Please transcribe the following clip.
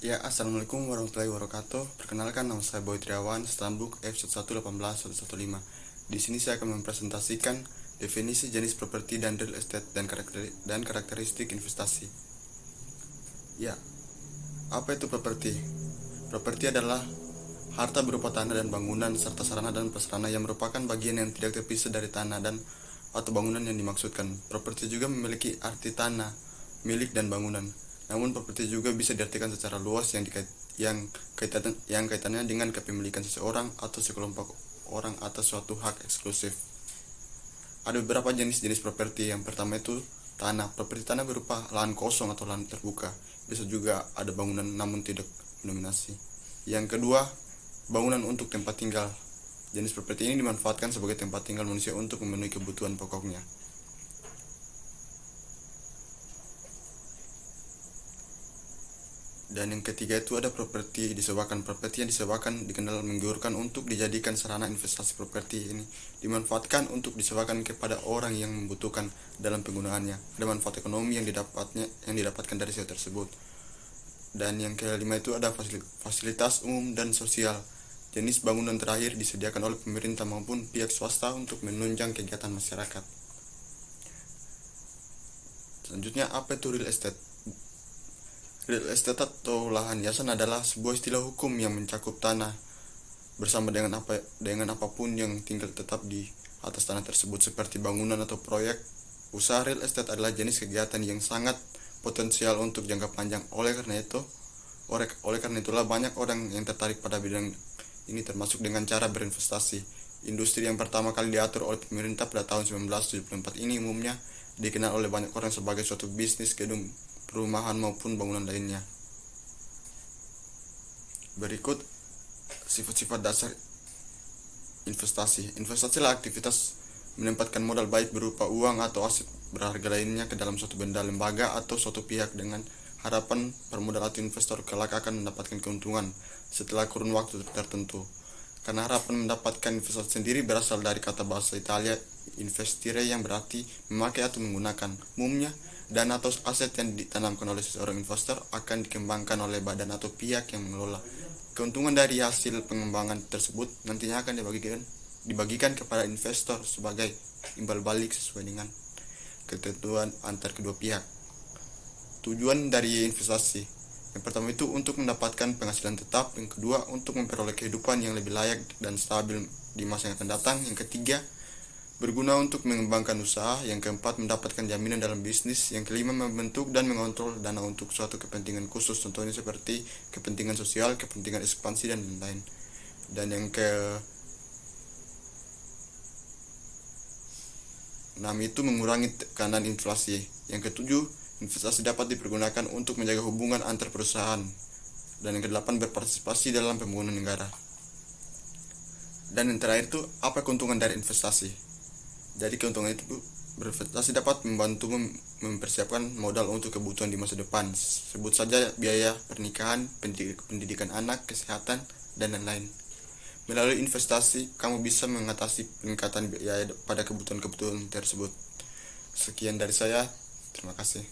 Ya, Assalamualaikum warahmatullahi wabarakatuh. Perkenalkan, nama saya Boy Triawan, Stambuk F1181115. Di sini saya akan mempresentasikan definisi jenis properti dan real estate dan karakteristik investasi. Ya, apa itu properti? Properti adalah harta berupa tanah dan bangunan serta sarana dan prasarana yang merupakan bagian yang tidak terpisah dari tanah dan atau bangunan yang dimaksudkan. Properti juga memiliki arti tanah, milik dan bangunan. Namun properti juga bisa diartikan secara luas yang kaitannya dengan kepemilikan seseorang atau sekelompok orang atas suatu hak eksklusif. Ada beberapa jenis-jenis properti. Yang pertama itu tanah. Properti tanah berupa lahan kosong atau lahan terbuka. Bisa juga ada bangunan namun tidak mendominasi. Yang kedua, bangunan untuk tempat tinggal. Jenis properti ini dimanfaatkan sebagai tempat tinggal manusia untuk memenuhi kebutuhan pokoknya. Dan yang ketiga itu ada properti disewakan. Properti yang disewakan dikenal menggiurkan untuk dijadikan sarana investasi. Properti ini dimanfaatkan untuk disewakan kepada orang yang membutuhkan dalam penggunaannya. Ada manfaat ekonomi yang didapatkan dari sewa tersebut. Dan yang kelima itu ada fasilitas umum dan sosial. Jenis bangunan terakhir disediakan oleh pemerintah maupun pihak swasta untuk menunjang kegiatan masyarakat. Selanjutnya, apa itu real estate? Real estate atau lahan hiasan adalah sebuah istilah hukum yang mencakup tanah bersama dengan apapun yang tinggal tetap di atas tanah tersebut seperti bangunan atau proyek. Usaha real estate adalah jenis kegiatan yang sangat potensial untuk jangka panjang. Oleh karena itulah banyak orang yang tertarik pada bidang ini, termasuk dengan cara berinvestasi. Industri yang pertama kali diatur oleh pemerintah pada tahun 1974 ini umumnya dikenal oleh banyak orang sebagai suatu bisnis gedung perumahan maupun bangunan lainnya. Berikut sifat-sifat dasar investasi. Investasi adalah aktivitas menempatkan modal baik berupa uang atau aset berharga lainnya ke dalam suatu benda, lembaga, atau suatu pihak dengan harapan permodal atau investor kelak akan mendapatkan keuntungan setelah kurun waktu tertentu. Karena harapan mendapatkan investasi sendiri berasal dari kata bahasa Italia investire yang berarti memakai atau menggunakan. Umumnya, dana atau aset yang ditanamkan oleh seseorang investor akan dikembangkan oleh badan atau pihak yang mengelola. Keuntungan dari hasil pengembangan tersebut nantinya akan dibagikan kepada investor sebagai imbal balik sesuai dengan ketentuan antar kedua pihak. Tujuan dari investasi: yang pertama itu untuk mendapatkan penghasilan tetap, yang kedua untuk memperoleh kehidupan yang lebih layak dan stabil di masa yang akan datang, yang ketiga berguna untuk mengembangkan usaha, yang keempat mendapatkan jaminan dalam bisnis, yang kelima membentuk dan mengontrol dana untuk suatu kepentingan khusus, contohnya seperti kepentingan sosial, kepentingan ekspansi, dan lain-lain. Dan yang keenam itu mengurangi tekanan inflasi. Yang ketujuh, investasi dapat dipergunakan untuk menjaga hubungan antar perusahaan. Dan yang kedelapan, berpartisipasi dalam pembangunan negara. Dan yang terakhir itu, apa keuntungan dari investasi? Jadi keuntungan itu, berinvestasi dapat membantu mempersiapkan modal untuk kebutuhan di masa depan. Sebut saja biaya pernikahan, pendidikan anak, kesehatan, dan lain-lain. Melalui investasi, kamu bisa mengatasi peningkatan biaya pada kebutuhan-kebutuhan tersebut. Sekian dari saya, terima kasih.